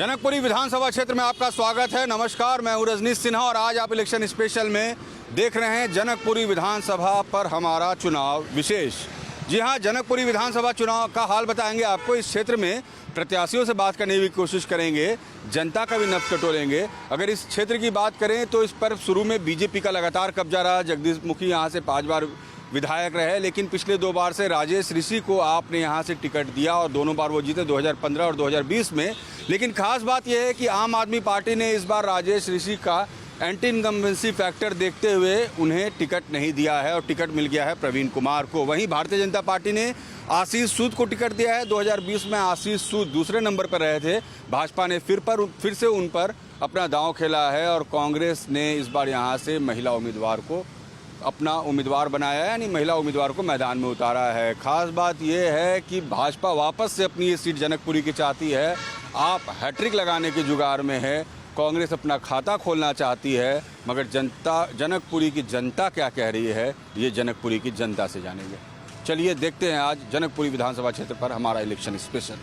जनकपुरी विधानसभा क्षेत्र में आपका स्वागत है। नमस्कार, मैं हूं रजनीश सिन्हा और आज आप इलेक्शन स्पेशल में देख रहे हैं जनकपुरी विधानसभा पर हमारा चुनाव विशेष। जी हां, जनकपुरी विधानसभा चुनाव का हाल बताएंगे आपको। इस क्षेत्र में प्रत्याशियों से बात करने की कोशिश करेंगे, जनता का भी नब्ज टटोलेंगे। अगर इस क्षेत्र की बात करें तो इस पर शुरू में बीजेपी का लगातार कब्जा रहा। जगदीश मुखी यहाँ से 5 बार विधायक रहे, लेकिन पिछले 2 बार से राजेश ऋषि को आपने यहाँ से टिकट दिया और दोनों बार वो जीते 2015 और 2020 में। लेकिन खास बात यह है कि आम आदमी पार्टी ने इस बार राजेश ऋषि का एंटी इनकम्बेंसी फैक्टर देखते हुए उन्हें टिकट नहीं दिया है और टिकट मिल गया है प्रवीण कुमार को। वहीं भारतीय जनता पार्टी ने आशीष सूद को टिकट दिया है। 2020 में आशीष सूद दूसरे नंबर पर रहे थे। भाजपा ने फिर से उन पर अपना दांव खेला है और कांग्रेस ने इस बार यहाँ से महिला उम्मीदवार को अपना उम्मीदवार बनाया है, यानी महिला उम्मीदवार को मैदान में उतारा है। खास बात यह है कि भाजपा वापस से अपनी ये सीट जनकपुरी की चाहती है। आप हैट्रिक लगाने के जुगाड़ में है। कांग्रेस अपना खाता खोलना चाहती है, मगर जनकपुरी की जनता क्या कह रही है, ये जनकपुरी की जनता से जानेंगे। चलिए देखते हैं आज जनकपुरी विधानसभा क्षेत्र पर हमारा इलेक्शन स्पेशल।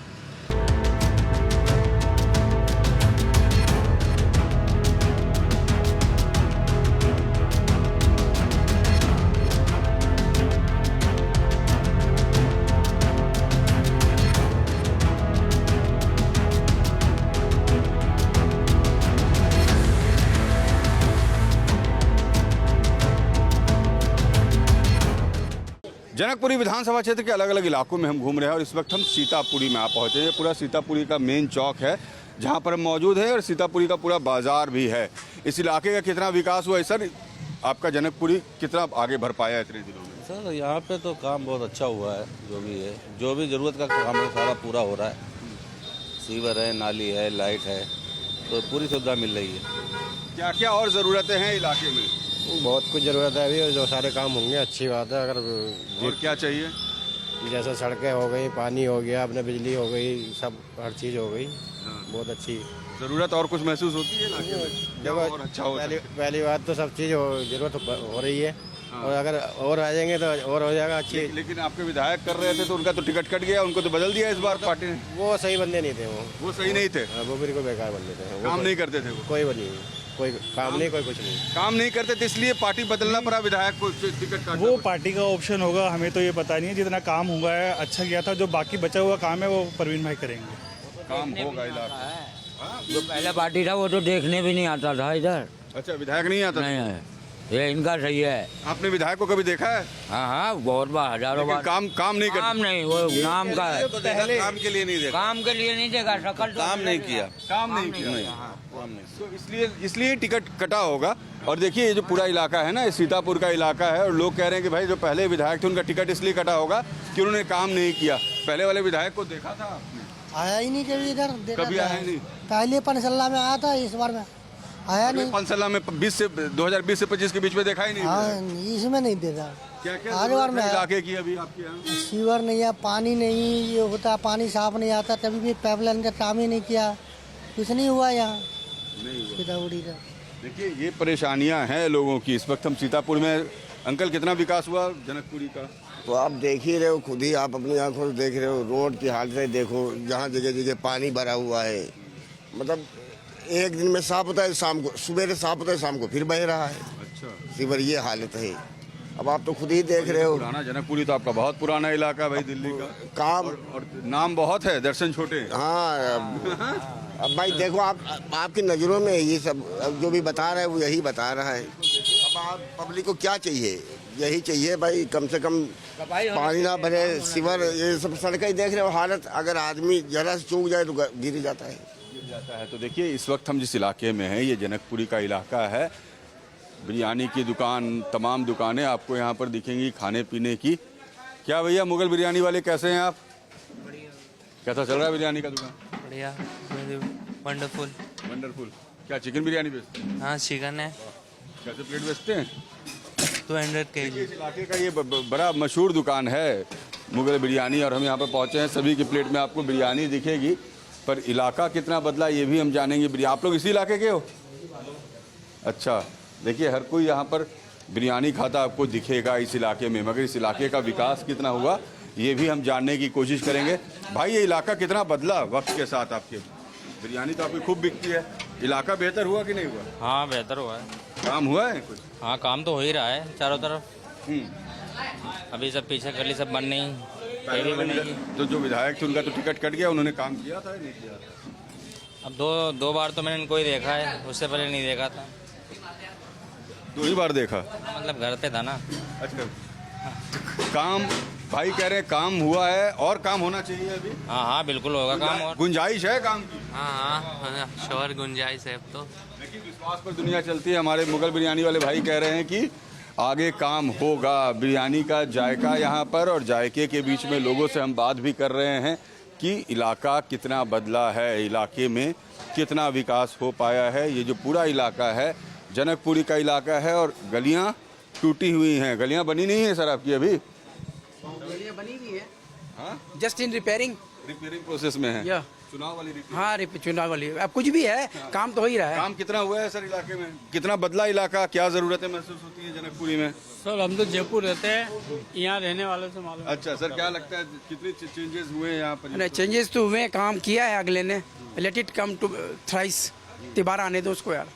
जनकपुरी विधानसभा क्षेत्र के अलग अलग इलाकों में हम घूम रहे हैं और इस वक्त हम सीतापुरी में आ पहुंचे हैं। पूरा सीतापुरी का मेन चौक है जहां पर हम मौजूद है और सीतापुरी का पूरा बाजार भी है। इस इलाके का कितना विकास हुआ है सर? आपका जनकपुरी कितना आगे बढ़ पाया है इतने दिनों में? सर यहाँ पे तो काम बहुत अच्छा हुआ है। जो भी ज़रूरत का काम है सारा पूरा हो रहा है। सीवर है, नाली है, लाइट है, तो पूरी सुविधा मिल रही है। क्या क्या और ज़रूरतें हैं इलाके में? बहुत कुछ ज़रूरत है अभी, जो सारे काम होंगे अच्छी बात है। अगर और क्या चाहिए? जैसे सड़कें हो गई, पानी हो गया, अपने बिजली हो गई, सब हर चीज़ हो गई। बहुत अच्छी ज़रूरत और कुछ महसूस होती है इलाके में? देखो, और अच्छा हो पहली बात तो सब चीज़ ज़रूरत हो रही है। और अगर और आ जाएंगे तो और हो जाएगा अच्छी। लेकिन आपके विधायक कर रहे थे तो उनका तो टिकट कट गया, उनको तो बदल दिया इस बार पार्टी ने। वो सही बंदे नहीं थे। वो सही नहीं थे, वो बिल्कुल बेकार बंदे थे। काम नहीं करते थे। वो कोई नहीं, कोई काम नहीं, कोई कुछ नहीं, काम नहीं करते थे, इसलिए पार्टी बदलना पड़ा विधायक को टिकट काटना। वो पार्टी का ऑप्शन होगा, हमें तो ये पता नहीं है। जितना काम हुआ है अच्छा किया था, जो बाकी बचा हुआ काम है वो प्रवीण भाई करेंगे। काम होगा इलाका। जो पहले पार्टी था वो तो देखने भी नहीं आता था इधर। अच्छा, विधायक नहीं आता? नहीं है, ये इनका सही है। आपने विधायक को कभी देखा है? हाँ, बहुत बार, हजारों बार। काम नहीं करते। काम नहीं, वो नाम का है। काम के लिए नहीं देखा। काम के लिए नहीं देखा, शकल तो काम नहीं किया। काम नहीं किया, तो इसलिए टिकट कटा होगा। और देखिए ये जो पूरा इलाका है ना, ये सीतापुर का इलाका है और लोग कह रहे हैं कि भाई जो पहले विधायक थे उनका टिकट इसलिए कटा होगा कि उन्होंने काम नहीं किया। पहले वाले विधायक को देखा था आपने? आया ही नहीं कभी इधर। कभी आया नहीं? पहले पंचल्ला में आया था, इस बार में आया नहीं। पंचल्ला में 2020 से 25 के बीच में देखा ही नहीं। हाँ, इसमें नहीं देखा। क्या हर बार में इलाके की अभी आपके यहाँ सीवर नहीं है, पानी नहीं, ये होता पानी साफ नहीं आता, तभी भी पाइपलाइन का काम ही नहीं किया, कुछ नहीं हुआ यहाँ सीतापुरी का। देखिए ये परेशानियां हैं लोगों की। इस वक्त हम सीतापुर में। अंकल, कितना विकास हुआ जनकपुरी का? तो आप देख ही रहे हो, खुद ही आप अपनी आंखों से देख रहे हो। रोड की हालत देखो, जहाँ जगह जगह पानी भरा हुआ है। मतलब एक दिन में साफ होता है, शाम को सुबह साफ होता है, शाम को फिर बह रहा है। अच्छा, सीवर ये हालत है। अब आप तो खुद ही देख रहे हो। पुराना जनकपुरी तो आपका बहुत पुराना इलाका है भाई, दिल्ली का काम और नाम बहुत है, दर्शन छोटे। हाँ, अब भाई देखो, आपकी नज़रों में ये सब जो भी बता रहा है वो यही बता रहा है। अब आप पब्लिक को क्या चाहिए? यही चाहिए भाई, कम से कम पानी ना भरे, सीवर, ये सब सड़कें देख रहे हो हालत। अगर आदमी जरा से चूक जाए तो गिर जाता है। तो देखिए इस वक्त हम जिस इलाके में हैं, ये जनकपुरी का इलाका है। बिरयानी की दुकान, तमाम दुकानें आपको यहाँ पर दिखेंगी खाने पीने की। क्या भैया, मुगल बिरयानी वाले कैसे हैं आप? कैसा चल रहा है बिरयानी का दुकान? बढ़िया, वंडरफुल। वंडरफुल। क्या चिकन बिरयानी बेचते हैं? हाँ, चिकन है। कैसे प्लेट बेचते हैं? 200 kg। इस इलाके का ये बड़ा मशहूर दुकान है मुगल बिरयानी और हम यहाँ पर पहुँचे हैं। सभी की प्लेट में आपको बिरयानी दिखेगी, पर इलाका कितना बदला ये भी हम जानेंगे। आप लोग इसी इलाके के हो? अच्छा, देखिए हर कोई यहाँ पर बिरयानी खाता आपको दिखेगा इस इलाके में, मगर इस इलाके का विकास कितना हुआ ये भी हम जानने की कोशिश करेंगे। भाई ये इलाका कितना बदला वक्त के साथ आपके? बिरयानी तो आपकी खूब बिकती है। इलाका बेहतर हुआ कि नहीं हुआ? हाँ बेहतर हुआ है। काम हुआ है कुछ? हाँ काम तो हो ही रहा है चारों तरफ। अभी सब पीछे गली सब बन नहीं, पहले बनेगी। तो जो विधायक थे उनका तो टिकट कट गया, उन्होंने काम किया था या नहीं किया था? अब दो बार तो मैंने इनको ही देखा है, उससे पहले नहीं देखा था। 2 ही बार देखा? मतलब घर पे था ना। अच्छा, काम भाई कह रहे हैं काम हुआ है और काम होना चाहिए अभी। हाँ बिल्कुल होगा काम। और गुंजाइश है काम की? हाँ श्योर गुंजाइश है अब तो। लेकिन विश्वास पर दुनिया चलती है। हमारे मुगल बिरयानी वाले भाई कह रहे हैं कि आगे काम होगा। बिरयानी का जायका यहाँ पर और जायके के बीच में लोगों से हम बात भी कर रहे हैं कि इलाका कितना बदला है, इलाके में कितना विकास हो पाया है। ये जो पूरा इलाका है जनकपुरी का इलाका है और गलियाँ टूटी हुई हैं। गलियाँ बनी नहीं है सर आपकी अभी? गलियां बनी हुई है। हाँ, जस्ट इन रिपेयरिंग प्रोसेस में है। या चुनाव वाली हाँ चुनाव वाली अब कुछ भी है, काम तो हो ही रहा है। काम कितना हुआ है सर इलाके में? कितना बदला इलाका? क्या जरूरतें महसूस होती है जनकपुरी में? सर हम तो जयपुर रहते हैं, यहाँ रहने वालों से मालूम। अच्छा सर, क्या लगता है कितने चेंजेस हुए हैं यहाँ पर? चेंजेस तो हुए, काम किया है अगले ने। Let it come to thrice, दोबारा आने दो उसको यार।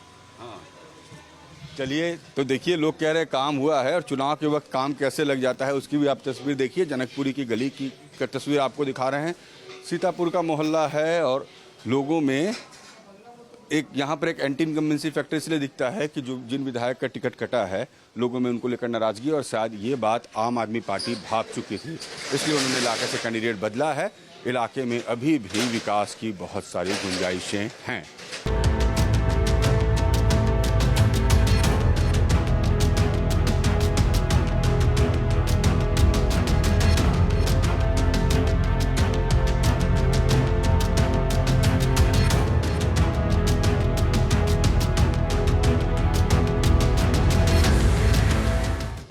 चलिए, तो देखिए लोग कह रहे हैं काम हुआ है और चुनाव के वक्त काम कैसे लग जाता है उसकी भी आप तस्वीर देखिए। जनकपुरी की गली की तस्वीर आपको दिखा रहे हैं। सीतापुर का मोहल्ला है और लोगों में एक यहाँ पर एक एंटी इनकम्बेंसी फैक्टर इसलिए दिखता है कि जो जिन विधायक का टिकट कटा है लोगों में उनको लेकर नाराजगी और शायद ये बात आम आदमी पार्टी भाग चुकी थी, इसलिए उन्होंने इलाके से कैंडिडेट बदला है। इलाके में अभी भी विकास की बहुत सारी गुंजाइशें हैं।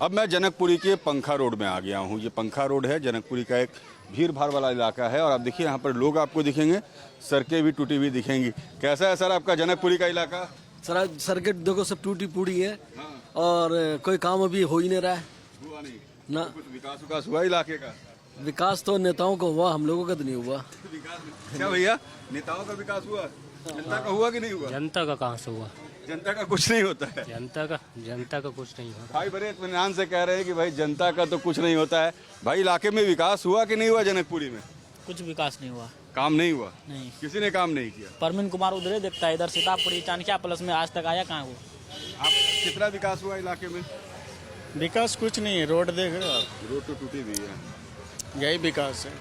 अब मैं जनकपुरी के पंखा रोड में आ गया हूँ। ये पंखा रोड है, जनकपुरी का एक भीड़ भाड़ वाला इलाका है और आप देखिए यहाँ पर लोग आपको दिखेंगे, सड़कें भी टूटी हुई दिखेंगी। कैसा है सर आपका जनकपुरी का इलाका? सर सड़कें देखो सब टूटी पूरी है और कोई काम अभी हो ही नहीं रहा है। हुआ नहीं ना कुछ विकास हुआ इलाके का? विकास तो नेताओं को हुआ, हम लोगों का तो नहीं हुआ। विकास क्या भैया, नेताओं का विकास हुआ, जनता का हुआ कि नहीं हुआ? जनता का कहाँ से हुआ? जनता का कुछ नहीं होता है। जनता का कुछ नहीं हुआ। भाई बड़े इत्मीनान से कह रहे हैं कि भाई जनता का तो कुछ नहीं होता है। भाई इलाके में विकास हुआ कि नहीं हुआ जनकपुरी में? कुछ विकास नहीं हुआ। काम नहीं हुआ? नहीं, किसी ने काम नहीं किया। परवीन कुमार उधर ही देखता है, इधर सीतापुरी चाणक्य प्लस में आज तक आया कहाँ वो? आप कितना विकास हुआ इलाके में? विकास कुछ नहीं है, रोड देख रहे हो आप, रोड तो टूटी हुई है। यही विकास है।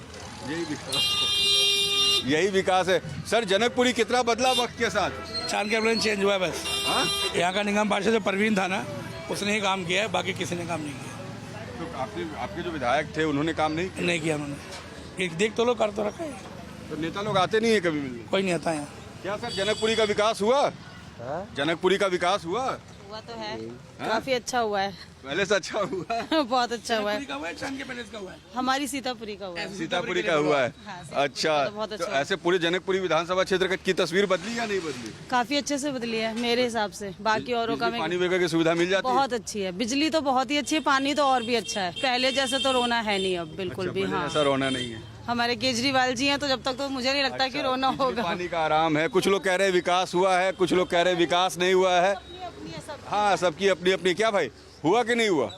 यही विकास है सर। जनकपुरी कितना बदला वक्त के साथ? चाणक्य प्लस चेंज हुआ है बस। हाँ? यहाँ का निगम पार्षद जो परवीन था ना, उसने ही काम किया है, बाकी किसी ने काम नहीं किया। तो आपके जो विधायक थे उन्होंने काम नहीं किया? नहीं किया उन्होंने। देख तो लो, कर तो रखा है। तो नेता लोग आते नहीं है कभी मिलने? कोई नहीं आता यहाँ। क्या सर जनकपुरी का विकास हुआ? जनकपुरी का विकास हुआ तो है, काफी अच्छा हुआ है। पहले से अच्छा हुआ है? बहुत अच्छा हुआ है। चाणक्य पैलेस का हुआ है, हमारी सीतापुरी का हुआ है। सीतापुरी का हुआ है। हाँ, अच्छा, बहुत अच्छा तो ऐसे पूरे जनकपुरी विधानसभा क्षेत्र की तस्वीर बदली या नहीं बदली? काफी अच्छे से बदली है मेरे हिसाब से। बाकी औरों का पानी वगैरह की सुविधा मिल जाती है? बहुत अच्छी है, बिजली तो बहुत ही अच्छी है, पानी तो और भी अच्छा है। पहले जैसे तो रोना है नहीं अब बिल्कुल भी। हाँ, ऐसा रोना नहीं है। हमारे केजरीवाल जी हैं तो जब तक तो मुझे नहीं लगता कि रोना होगा। पानी का आराम है। कुछ लोग कह रहे हैं विकास हुआ है, कुछ लोग कह रहे हैं विकास नहीं हुआ है। हाँ, सबकी अपनी अपनी। क्या भाई, हुआ कि नहीं हुआ?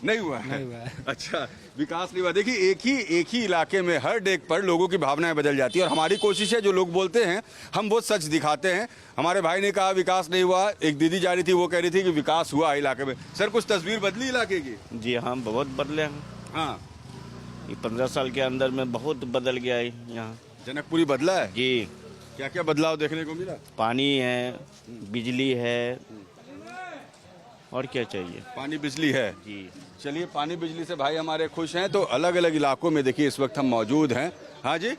नहीं हुआ है। अच्छा, विकास नहीं हुआ। देखिए एक ही इलाके में हर डेग पर लोगों की भावनाएं बदल जाती है और हमारी कोशिश है जो लोग बोलते हैं हम वो सच दिखाते हैं। हमारे भाई ने कहा विकास नहीं हुआ, एक दीदी जा रही थी वो कह रही थी कि विकास हुआ इलाके में। सर कुछ तस्वीर बदली इलाके की? जी हाँ, बहुत बदले हैं। हाँ, ये 15 साल के अंदर में बहुत बदल गया है यहाँ। जनकपुरी बदला है जी। क्या क्या बदलाव देखने को मिला? पानी है, बिजली है, और क्या चाहिए? पानी बिजली है जी। चलिए, पानी बिजली से भाई हमारे खुश हैं। तो अलग अलग इलाकों में देखिए इस वक्त हम मौजूद हैं। हाँ जी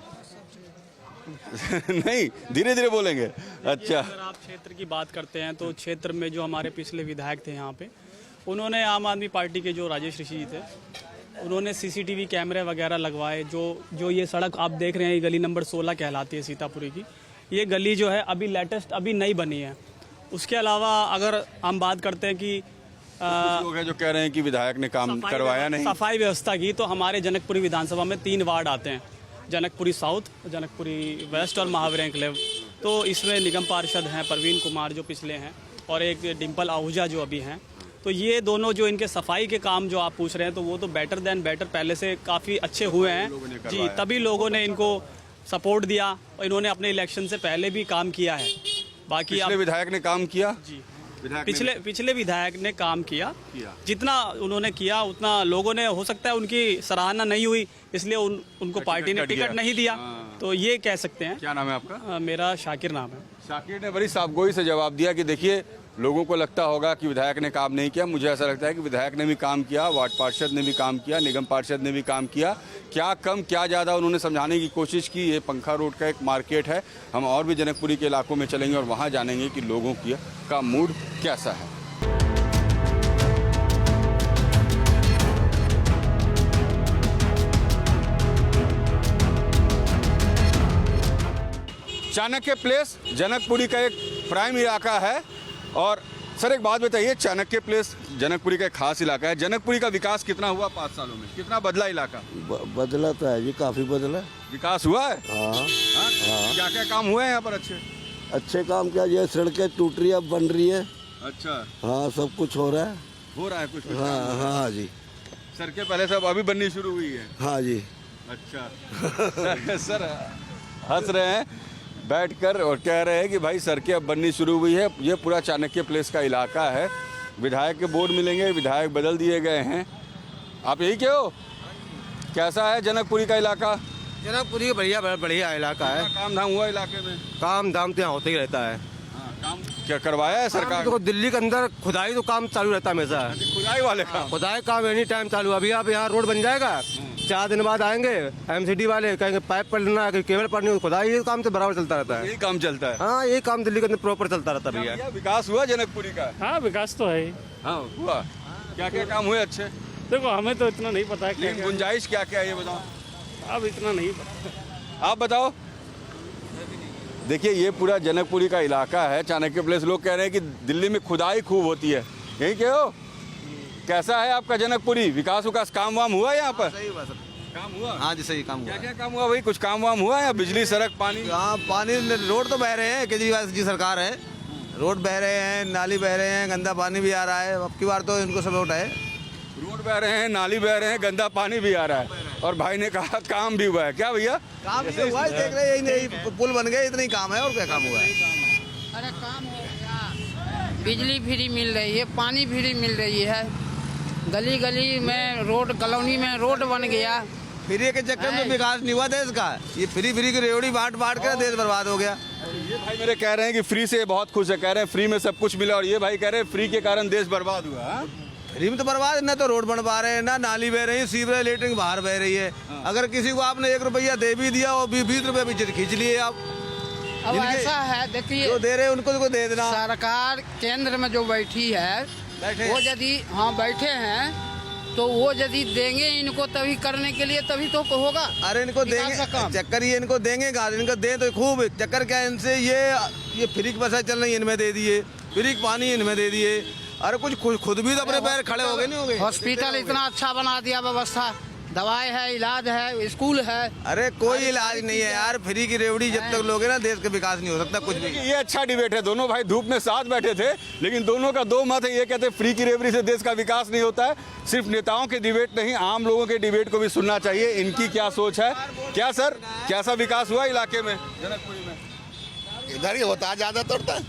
नहीं, धीरे धीरे बोलेंगे। अच्छा, अगर आप क्षेत्र की बात करते हैं तो क्षेत्र में जो हमारे पिछले विधायक थे यहाँ पे, उन्होंने आम आदमी पार्टी के जो राजेश ऋषि जी थे, उन्होंने सीसीटीवी कैमरे वगैरह लगवाए। जो ये सड़क आप देख रहे हैं, ये गली नंबर 16 कहलाती है सीतापुरी की। ये गली जो है अभी लेटेस्ट अभी नई बनी है। उसके अलावा अगर हम बात करते हैं कि कुछ लोग हैं जो कह रहे हैं कि विधायक ने काम करवाया नहीं। सफाई व्यवस्था की, तो हमारे जनकपुरी विधानसभा में 3 वार्ड आते हैं। जनकपुरी साउथ, जनकपुरी वेस्ट और महावीर एन्क्लेव। तो इसमें निगम पार्षद हैं प्रवीण कुमार जो पिछले हैं, और एक डिम्पल आहूजा जो अभी हैं। तो ये दोनों जो इनके सफाई के काम जो आप पूछ रहे हैं, तो वो तो बेटर देन बेटर पहले से काफ़ी अच्छे हुए हैं जी। तभी लोगों ने इनको सपोर्ट दिया, और इन्होंने अपने इलेक्शन से पहले भी काम किया है। बाकी पिछले विधायक ने काम किया जी, पिछले विधायक ने काम किया, जितना उन्होंने किया उतना लोगों ने, हो सकता है उनकी सराहना नहीं हुई, इसलिए उनको पार्टी ने टिकट नहीं दिया। तो ये कह सकते हैं। क्या नाम है आपका? मेरा शाकिर नाम है। शाकिर ने बड़ी साफगोई से जवाब दिया कि देखिए, लोगों को लगता होगा कि विधायक ने काम नहीं किया, मुझे ऐसा लगता है कि विधायक ने भी काम किया, वार्ड पार्षद ने भी काम किया, निगम पार्षद ने भी काम किया। क्या कम क्या ज़्यादा उन्होंने समझाने की कोशिश की। ये पंखा रोड का एक मार्केट है, हम और भी जनकपुरी के इलाकों में चलेंगे और वहाँ जानेंगे कि लोगों का मूड कैसा है। चाणक्य प्लेस जनकपुरी का एक प्राइम इलाका है। और सर एक बात बताइए, चाणक्य प्लेस जनकपुरी का एक खास इलाका है, जनकपुरी का विकास कितना हुआ 5 सालों में, कितना बदला इलाका? बदला तो है जी, काफ़ी बदला। विकास हुआ है? हाँ। क्या क्या काम हुए हैं यहाँ पर? अच्छे काम क्या, ये सड़कें टूट रही है, अब बन रही है। अच्छा, हाँ, सब कुछ हो रहा है कुछ? हाँ जी। सड़कें पहले सब अभी बननी शुरू हुई है? हाँ जी। अच्छा सर हंस रहे हैं बैठकर और कह रहे हैं कि भाई सड़कें अब बननी शुरू हुई है। ये पूरा चाणक्य प्लेस का इलाका है। विधायक के बोर्ड मिलेंगे, विधायक बदल दिए गए हैं। आप यही क्यों? कैसा है जनकपुरी का इलाका? जनकपुरी बढ़िया इलाका है। काम धाम हुआ इलाके में? काम धाम तो यहाँ होते ही रहता है। काम क्या करवाया है सरकार? तो दिल्ली के अंदर खुदाई तो काम चालू रहता है हमेशा। खुदाई वाले काम? खुदाई काम एनी टाइम चालू। अभी आप यहाँ रोड बन जाएगा, 4 दिन बाद आएंगे एमसीडी वाले, कहेंगे पाइप पड़ना है, केबल पड़नी, खुदाई, ये काम तो बराबर चलता रहता है। यही काम चलता है? हाँ, यही काम दिल्ली के अंदर प्रॉपर चलता रहता है भैया। विकास हुआ जनकपुरी का? हाँ, विकास तो है। हाँ हुआ। क्या क्या काम हुए अच्छे? देखो हमें तो इतना नहीं पता है, लेकिन गुंजाइश क्या क्या है ये बताओ। अब इतना नहीं पता, आप बताओ। देखिए ये पूरा जनकपुरी का इलाका है, चाणक्य प्लेस। लोग कह रहे हैं कि दिल्ली में खुदाई खूब होती है, यही कहो। कैसा है आपका जनकपुरी? विकास काम वाम हुआ यहाँ पर? सही बात, काम हुआ? हाँ जी, सही काम हुआ। क्या क्या काम हुआ भाई? कुछ काम वाम हुआ है? बिजली, सड़क, पानी? हाँ, पानी, रोड तो बह रहे हैं, केजरीवाल जी सरकार है, रोड बह रहे हैं, नाली बह रहे हैं, गंदा पानी भी आ रहा है। अब की बार तो इनको सपोर्ट है। रोड बह रहे हैं, नाली बह रहे हैं, गंदा पानी भी आ रहा है। और भाई ने कहा काम भी हुआ है। क्या भैया? काम भी हुआ है, देख रहे हैं, नहीं पुल बन गए, इतना ही काम है। और क्या काम हुआ है? अरे काम हो गया, बिजली फ्री मिल रही है, पानी फ्री मिल रही है, गली गली में रोड, कॉलोनी में रोड बन गया। फ्री के चक्कर में विकास नहीं हुआ देश का। ये फ्री की रेवड़ी बांट कर देश बर्बाद हो गया। ये भाई मेरे कह रहे हैं कि फ्री से बहुत खुश है, कह रहे हैं फ्री में सब कुछ मिला। और ये भाई कह रहे हैं फ्री के कारण देश बर्बाद हुआ। फ्री में तो बर्बाद, ना तो रोड बन पा रहे हैं, ना नाली बह रही है, सीवरेज लेटरिन बाहर बह रही है। अगर किसी को आपने 1 रुपया दे भी दिया और 20 रुपये भी खींच लिए आप। अब ऐसा है, देखिए जो दे रहे हैं उनको दे देना। सरकार केंद्र में जो बैठी है, वो यदि बैठे हैं तो वो यदि देंगे इनको तभी करने के लिए, तभी तो होगा। अरे इनको देंगे, चक्कर ये इनको देंगे कहा, इनको दे तो खूब। चक्कर क्या इनसे, ये फ्री की बसें चल रही है, इनमें दे दिए, फ्री पानी इनमें दे दिए। अरे कुछ खुद भी तो अपने पैर खड़े हो गए, नहीं हो गए। हॉस्पिटल इतना अच्छा बना दिया, व्यवस्था, दवाई है, इलाज है, स्कूल है। अरे कोई इलाज नहीं है यार, फ्री की रेवड़ी जब तक लोगे ना, देश का विकास नहीं हो सकता कुछ भी। ये अच्छा डिबेट है। दोनों भाई धूप में साथ बैठे थे, लेकिन दोनों का 2 मत है। ये कहते हैं फ्री की रेवड़ी से देश का विकास नहीं होता है। सिर्फ नेताओं के डिबेट नहीं, आम लोगों के डिबेट को भी सुनना चाहिए। इनकी क्या सोच है? क्या सर, कैसा विकास हुआ इलाके में, जनकपुरी में? इधर ही होता है ज़्यादातर, तो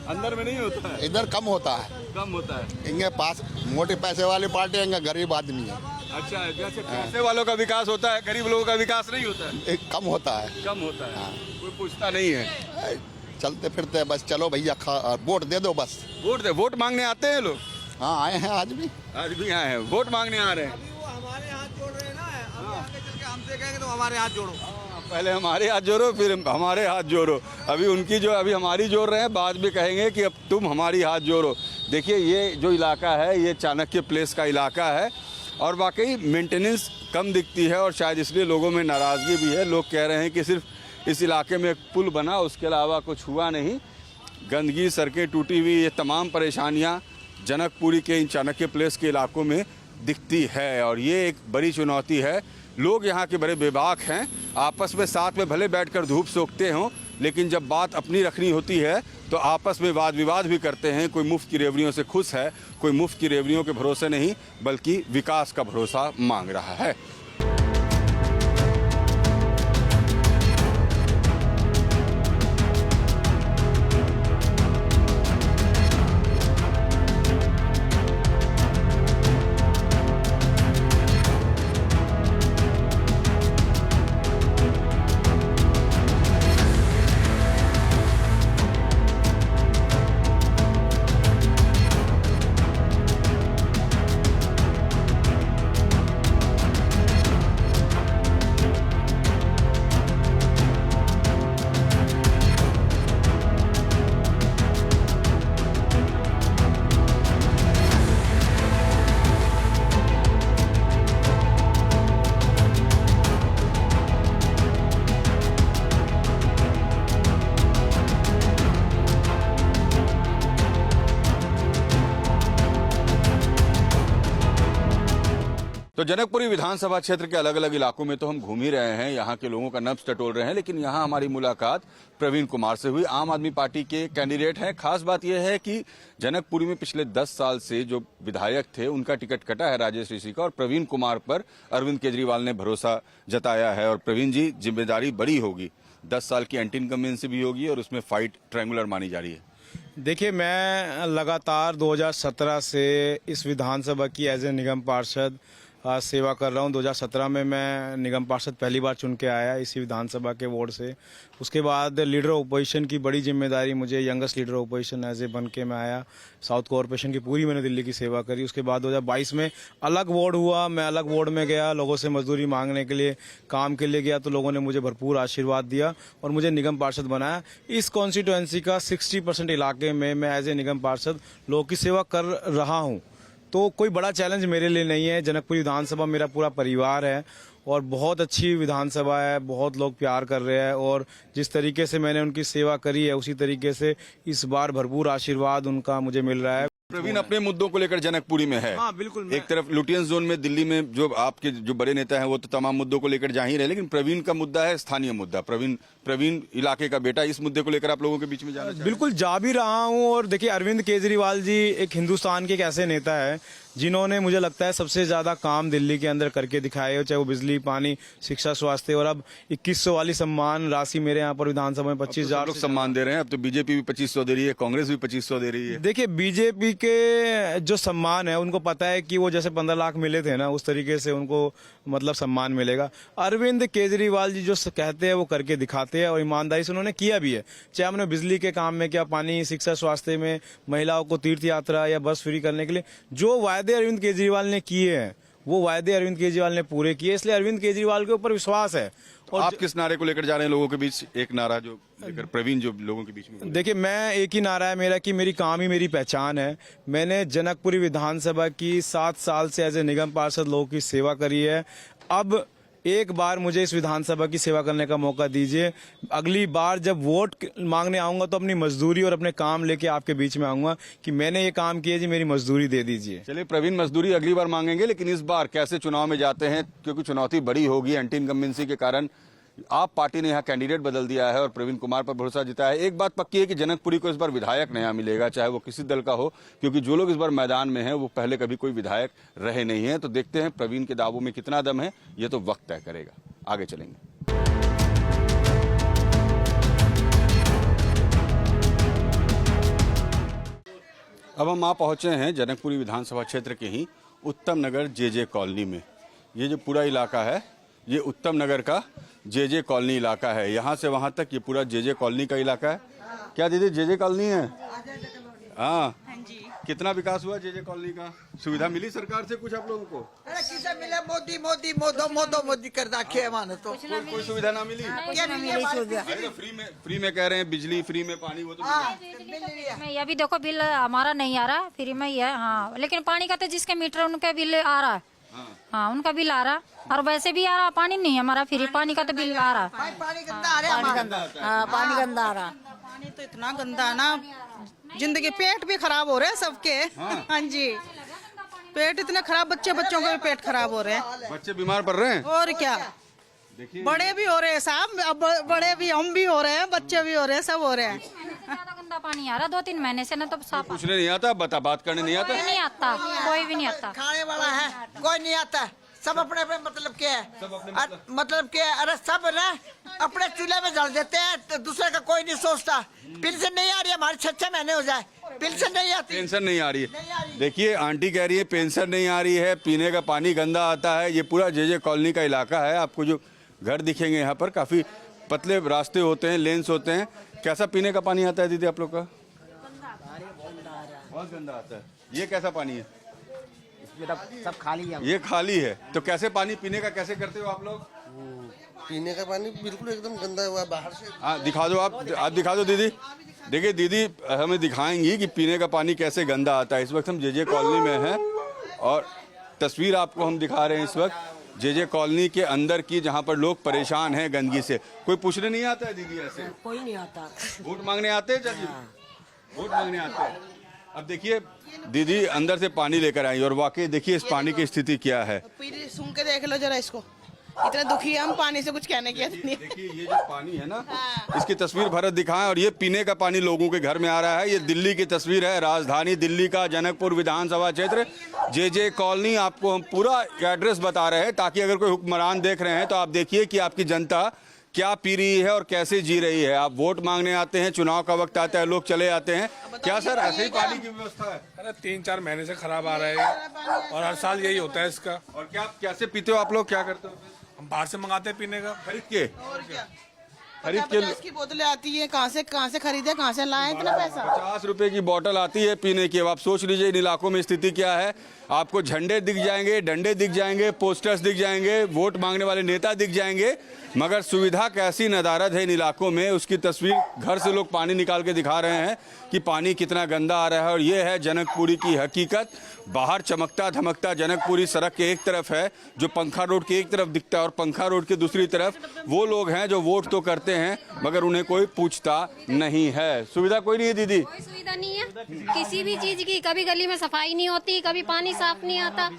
अंदर में नहीं होता है। इधर कम होता है। कम होता है। इनके पास मोटे पैसे वाली पार्टी, इनका गरीब आदमी है। अच्छा, जैसे पैसे वालों का विकास होता है, गरीब लोगों का विकास नहीं होता है। कम होता है। कम होता है। कोई पूछता नहीं है। चलते फिरते बस, चलो भैया वोट दे दो बस। वोट दे, वोट मांगने आते हैं लोग? हाँ, आए हैं आज भी आए हैं, वोट मांगने आ रहे हैं। हमारे हाथ जोड़ रहे हैं ना, हमसे कहेंगे तो हमारे हाथ जोड़ो। पहले हमारे हाथ जोड़ो, फिर हमारे हाथ जोड़ो। अभी उनकी जो, अभी हमारी जोड़ रहे हैं, बाद में कहेंगे कि अब तुम हमारी हाथ जोड़ो। देखिए ये जो इलाका है, ये चाणक्य प्लेस का इलाका है और वाकई मेंटेनेंस कम दिखती है और शायद इसलिए लोगों में नाराज़गी भी है। लोग कह रहे हैं कि सिर्फ इस इलाके में एक पुल बना, उसके अलावा कुछ हुआ नहीं। गंदगी, सड़कें टूटी हुई, ये तमाम परेशानियां जनकपुरी के इन चाणक्य प्लेस के इलाकों में दिखती है और ये एक बड़ी चुनौती है। लोग यहाँ के बड़े बेबाक हैं, आपस में साथ में भले बैठकर धूप सेकते हों, लेकिन जब बात अपनी रखनी होती है तो आपस में वाद विवाद भी करते हैं। कोई मुफ्त की रेवड़ियों से खुश है, कोई मुफ्त की रेवड़ियों के भरोसे नहीं बल्कि विकास का भरोसा मांग रहा है। तो जनकपुरी विधानसभा क्षेत्र के अलग अलग इलाकों में तो हम घूम ही रहे हैं, यहाँ के लोगों का नब्ज टटोल रहे हैं, लेकिन यहाँ हमारी मुलाकात प्रवीण कुमार से हुई। आम आदमी पार्टी के कैंडिडेट हैं। खास बात यह है कि जनकपुरी में पिछले 10 साल से जो विधायक थे उनका टिकट कटा है राजेश ऋषि का, और प्रवीण कुमार पर अरविंद केजरीवाल ने भरोसा जताया है। और प्रवीण जी, जिम्मेदारी बड़ी होगी, 10 साल की एंटी इनकम्बेंसी भी होगी और उसमें फाइट ट्रायंगुलर मानी जा रही है। देखिए, मैं लगातार 2017 से इस विधानसभा की एज ए निगम पार्षद सेवा कर रहा हूं। 2017 में मैं निगम पार्षद पहली बार चुन के आया इसी विधानसभा के वार्ड से। उसके बाद लीडर ऑपोजिशन की बड़ी जिम्मेदारी मुझे, youngest leader opposition as a बन के मैं आया। साउथ कॉरपोरेशन की पूरी मैंने दिल्ली की सेवा करी। उसके बाद 2022 में अलग वार्ड हुआ, मैं अलग वार्ड में गया, लोगों से मजदूरी मांगने के लिए, काम के लिए गया, तो लोगों ने मुझे भरपूर आशीर्वाद दिया और मुझे निगम पार्षद बनाया। इस कॉन्स्टिट्यूएंसी का 60% इलाके में मैं एज ए निगम पार्षद लोगों की सेवा कर रहा हूँ। तो कोई बड़ा चैलेंज मेरे लिए नहीं है। जनकपुरी विधानसभा मेरा पूरा परिवार है और बहुत अच्छी विधानसभा है, बहुत लोग प्यार कर रहे हैं और जिस तरीके से मैंने उनकी सेवा करी है उसी तरीके से इस बार भरपूर आशीर्वाद उनका मुझे मिल रहा है। प्रवीण अपने मुद्दों को लेकर जनकपुरी में है। हाँ, बिल्कुल। एक तरफ लुटियंस जोन में दिल्ली में जो आपके जो बड़े नेता हैं वो तो तमाम मुद्दों को लेकर जा ही रहे, लेकिन प्रवीण का मुद्दा है स्थानीय मुद्दा। प्रवीण इलाके का बेटा, इस मुद्दे को लेकर आप लोगों के बीच में जाना चाहते हैं? बिल्कुल जा भी रहा हूं। और देखिए, अरविंद केजरीवाल जी एक हिंदुस्तान के एक ऐसे नेता है जिन्होंने मुझे लगता है सबसे ज्यादा काम दिल्ली के अंदर करके दिखाए हो, चाहे वो बिजली, पानी, शिक्षा, स्वास्थ्य। और अब 2100 वाली सम्मान राशि मेरे यहाँ पर विधानसभा में 25,000 लोग सम्मान दे रहे हैं। अब तो बीजेपी भी 2500 दे रही है, कांग्रेस भी 2500 दे रही है। देखिए, बीजेपी के जो सम्मान है उनको पता है कि वो जैसे 15 लाख मिले थे ना, उस तरीके से उनको मतलब सम्मान मिलेगा। अरविंद केजरीवाल जी जो कहते हैं वो करके दिखाते हैं और ईमानदारी से उन्होंने किया भी है। चाहे हमने बिजली के काम में, क्या पानी, शिक्षा, स्वास्थ्य में, महिलाओं को तीर्थ यात्रा या बस फ्री करने के लिए जो वायदे अरविंद केजरीवाल ने किए हैं वो वायदे अरविंद केजरीवाल ने पूरे किए, इसलिए अरविंद केजरीवाल के ऊपर विश्वास है। और आप किस नारे को लेकर जा रहे हैं लोगों के बीच? एक नारा जो लेकर प्रवीण जो लोगों के बीच में, देखिए, मैं एक ही नारा है मेरा कि मेरी काम ही मेरी पहचान है। मैंने जनकपुरी विधानसभा की 7 साल से एज ए निगम पार्षद लोगों की सेवा करी है। अब एक बार मुझे इस विधानसभा की सेवा करने का मौका दीजिए। अगली बार जब वोट मांगने आऊंगा तो अपनी मजदूरी और अपने काम लेके आपके बीच में आऊंगा कि मैंने ये काम किया जी, मेरी मजदूरी दे दीजिए। चलिए, प्रवीण मजदूरी अगली बार मांगेंगे, लेकिन इस बार कैसे चुनाव में जाते हैं, क्योंकि चुनौती बड़ी होगी एंटी इनकम्बेंसी के कारण। आप पार्टी ने यहाँ कैंडिडेट बदल दिया है और प्रवीण कुमार पर भरोसा जताया है। एक बात पक्की है कि जनकपुरी को इस बार विधायक नया मिलेगा, चाहे वो किसी दल का हो, क्योंकि जो लोग इस बार मैदान में हैं वो पहले कभी कोई विधायक रहे नहीं है। तो देखते हैं प्रवीण के दावों में कितना दम है, ये तो वक्त तय करेगा। आगे चलेंगे। अब हम आप पहुंचे हैं जनकपुरी विधानसभा क्षेत्र के ही उत्तम नगर जे कॉलोनी में। ये जो पूरा इलाका है ये उत्तम नगर का जे कॉलोनी इलाका है। यहाँ से वहाँ तक ये पूरा जे कॉलोनी का इलाका है। क्या दीदी जे कॉलोनी है? हाँ, कितना विकास हुआ जे कॉलोनी का? सुविधा मिली सरकार से कुछ आप लोगों को? अरे किसे मिले? मोदी मोदी मोदो मोदो मोदी कर रखे है मानो तो कोई सुविधा ना मिली? फ्री में कह रहे हैं, बिजली फ्री में, पानी वो तो ये भी देखो बिल हमारा नहीं आ रहा, फ्री में ही है। हाँ, लेकिन पानी का तो जिसके मीटर उनका बिल आ रहा है। हाँ, उनका बिल आ रहा और वैसे भी आ रहा। पानी नहीं हमारा फ्री, पानी का तो बिल आ रहा। पानी गंदा आ रहा है। पानी गंदा आ रहा। पानी तो इतना गंदा है ना, जिंदगी पेट भी खराब हो रहे हैं सबके। हाँ जी, पेट इतने खराब, बच्चों के पेट खराब हो रहे हैं, बच्चे बीमार पड़ रहे हैं। और क्या, बड़े भी हो रहे हैं साहब, अब बड़े भी, हम भी हो रहे हैं, बच्चे भी हो रहे हैं, सब हो रहे हैं। ज्यादा गंदा पानी आ रहा 2-3 महीने से ना, तो साफ पूछने नहीं आता, बात करने नहीं आता, नहीं आता, कोई भी नहीं आता। खाने वाला है कोई नहीं आता, सब अपने अपने मतलब के है, मतलब के, अरे सब ना अपने चूल्हे में जल देते हैं, तो दूसरे का कोई नहीं सोचता। पेंशन नहीं आ रही है, हमारे 6 महीने हो जाए पेंशन नहीं आती, पेंशन नहीं आ रही है। देखिए आंटी कह रही है पेंशन नहीं आ रही है, पीने का पानी गंदा आता है। ये पूरा जे कॉलोनी का इलाका है। आपको जो घर दिखेंगे यहाँ पर काफी पतले रास्ते होते हैं, लेन्स होते हैं। कैसा पीने का पानी आता है दीदी आप लोग का? बहुत गंदा आता है। ये कैसा पानी है? सब खाली है, ये खाली है। तो कैसे पानी पीने का कैसे करते हो आप लोग? पीने का पानी बिल्कुल एकदम गंदा हुआ बाहर से। हाँ दिखा दो, आप दिखा दो दीदी। देखिए दीदी हमें दिखाएंगी कि पीने का पानी कैसे गंदा आता है। इस वक्त हम जे कॉलोनी में हैं और तस्वीर आपको हम दिखा रहे हैं इस वक्त जे कॉलोनी के अंदर की, जहाँ पर लोग परेशान हैं गंदगी से। कोई पूछने नहीं आता है दीदी ऐसे? कोई नहीं आता। वोट मांगने आते हैं चाची? वोट मांगने आते हैं। अब देखिए दीदी अंदर से पानी लेकर आई और वाकई देखिए इस पानी की स्थिति क्या है। सुन के देख लो जरा इसको, इतना दुखी है हम, पानी से कुछ कहने की नहीं। देखिए ये जो पानी है ना, इसकी तस्वीर भरत दिखाएं। और ये पीने का पानी लोगों के घर में आ रहा है। ये दिल्ली की तस्वीर है, राजधानी दिल्ली का जनकपुर विधानसभा क्षेत्र जे कॉलोनी। आपको हम पूरा एड्रेस बता रहे हैं ताकि अगर कोई हुक्मरान देख रहे हैं तो आप देखिए कि आपकी जनता क्या पी रही है और कैसे जी रही है। आप वोट मांगने आते हैं, चुनाव का वक्त आता है, लोग चले आते हैं। क्या सर ऐसे ही पानी की व्यवस्था है? अरे 3-4 महीने से खराब आ रहा है और हर साल यही होता है इसका। और क्या कैसे पीते हो आप लोग, क्या करते हो? हम बाहर से मंगाते हैं पीने का, खरीद के। और क्या, खरीद के 50 की बोतलें आती है, कहाँ से खरीदे, कहाँ से लाए इतना पैसा? 50 रुपए की बोतल आती है पीने की। अब आप सोच लीजिए इन इलाकों में स्थिति क्या है। आपको झंडे दिख जाएंगे, डंडे दिख जाएंगे, पोस्टर्स दिख जाएंगे, वोट मांगने वाले नेता दिख जाएंगे, मगर सुविधा कैसी नदारद है इन इलाकों में। उसकी तस्वीर घर से लोग पानी निकाल के दिखा रहे हैं कि पानी कितना गंदा आ रहा है। और ये है जनकपुरी की हकीकत। बाहर चमकता धमकता जनकपुरी सड़क के एक तरफ है जो पंखा रोड की एक तरफ दिखता है, और पंखा रोड की दूसरी तरफ वो लोग हैं जो वोट तो करते हैं मगर उन्हें कोई पूछता नहीं है। सुविधा कोई नहीं है दीदी, कोई सुविधा नहीं है किसी भी चीज की। कभी गली में सफाई नहीं होती, कभी पानी साफ नहीं आता,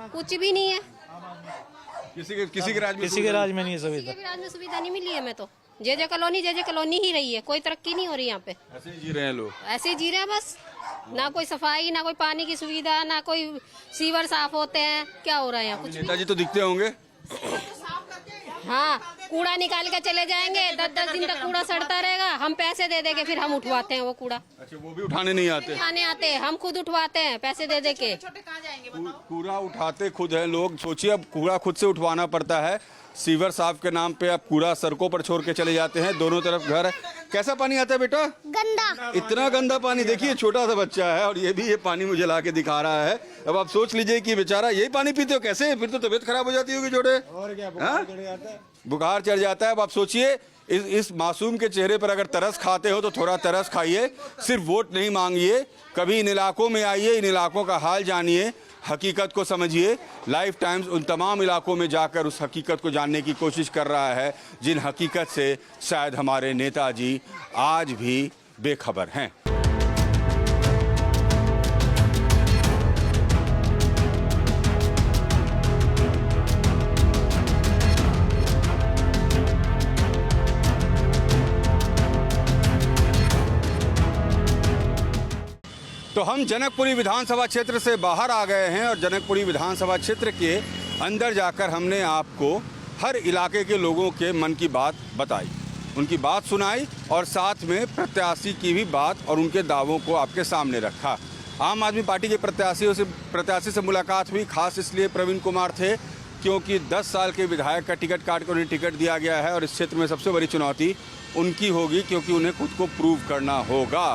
कुछ भी नहीं है। किसी के राज में नहीं है सुविधा। किसी के भी राज में सुविधा नहीं मिली है। मैं तो जे कॉलोनी ही रही है, कोई तरक्की नहीं हो रही यहाँ पे। ऐसे जी रहे हैं लोग, ऐसे ही जी रहे हैं बस। ना कोई सफाई, ना कोई पानी की सुविधा, ना कोई सीवर साफ होते हैं। क्या हो रहा है यहाँ? कुछ नेताजी तो दिखते होंगे। हाँ, कूड़ा निकाल के चले जाएंगे, 10-10 दिन तक कूड़ा सड़ता रहेगा। हम पैसे दे देंगे, फिर हम उठवाते हैं वो कूड़ा। अच्छा, वो भी उठाने नहीं आते? उठाने आते हैं, हम खुद उठवाते हैं पैसे दे दे के। कूड़ा उठाते खुद है लोग। सोचिए अब कूड़ा खुद से उठवाना पड़ता है। सीवर साफ के नाम पे अब कूड़ा सड़कों पर छोड़ के चले जाते हैं। दोनों तरफ घर है। कैसा पानी आता है बेटा? गंदा। इतना गंदा पानी। देखिए छोटा सा बच्चा है और ये भी ये पानी मुझे ला के दिखा रहा है। अब आप सोच लीजिए कि बेचारा यही पानी पीते हो कैसे? फिर तो तबीयत खराब हो जाती होगी जोड़े, और क्या, बुखार चढ़ जाता है। अब आप सोचिए इस मासूम के चेहरे पर अगर तरस खाते हो तो थोड़ा तरस खाइए। सिर्फ वोट नहीं मांगिए, कभी इन इलाकों में आइए, इन इलाकों का हाल जानिए, हकीकत को समझिए। लाइफ टाइम्स उन तमाम इलाकों में जाकर उस हकीकत को जानने की कोशिश कर रहा है जिन हकीकत से शायद हमारे नेताजी आज भी बेखबर हैं। तो हम जनकपुरी विधानसभा क्षेत्र से बाहर आ गए हैं और जनकपुरी विधानसभा क्षेत्र के अंदर जाकर हमने आपको हर इलाके के लोगों के मन की बात बताई, उनकी बात सुनाई और साथ में प्रत्याशी की भी बात और उनके दावों को आपके सामने रखा। आम आदमी पार्टी के प्रत्याशी से मुलाकात हुई। खास इसलिए प्रवीण कुमार थे क्योंकि 10 साल के विधायक का टिकट काट कर उन्हें टिकट दिया गया है और इस क्षेत्र में सबसे बड़ी चुनौती उनकी होगी क्योंकि उन्हें खुद को प्रूव करना होगा।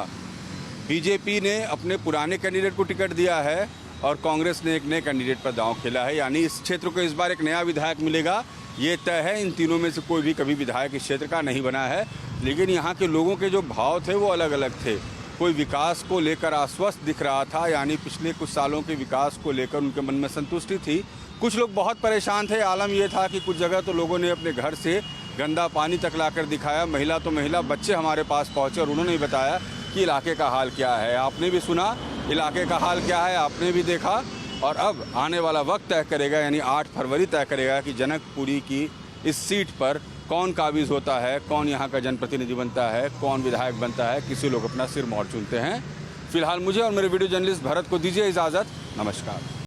बीजेपी ने अपने पुराने कैंडिडेट को टिकट दिया है और कांग्रेस ने एक नए कैंडिडेट पर दांव खेला है। यानी इस क्षेत्र को इस बार एक नया विधायक मिलेगा, ये तय है। इन तीनों में से कोई भी कभी विधायक इस क्षेत्र का नहीं बना है। लेकिन यहाँ के लोगों के जो भाव थे वो अलग अलग थे। कोई विकास को लेकर आश्वस्त दिख रहा था, यानी पिछले कुछ सालों के विकास को लेकर उनके मन में संतुष्टि थी। कुछ लोग बहुत परेशान थे। आलम ये था कि कुछ जगह तो लोगों ने अपने घर से गंदा पानी तक लाकर दिखाया। महिला तो महिला, बच्चे हमारे पास पहुँचे और उन्होंने बताया कि इलाके का हाल क्या है। आपने भी सुना इलाके का हाल क्या है, आपने भी देखा। और अब आने वाला वक्त तय करेगा, यानी 8 फरवरी तय करेगा कि जनकपुरी की इस सीट पर कौन काबिज होता है, कौन यहाँ का जनप्रतिनिधि बनता है, कौन विधायक बनता है। किसी लोग अपना सिर मोड़ चुनते हैं। फिलहाल मुझे और मेरे वीडियो जर्नलिस्ट भरत को दीजिए इजाज़त। नमस्कार।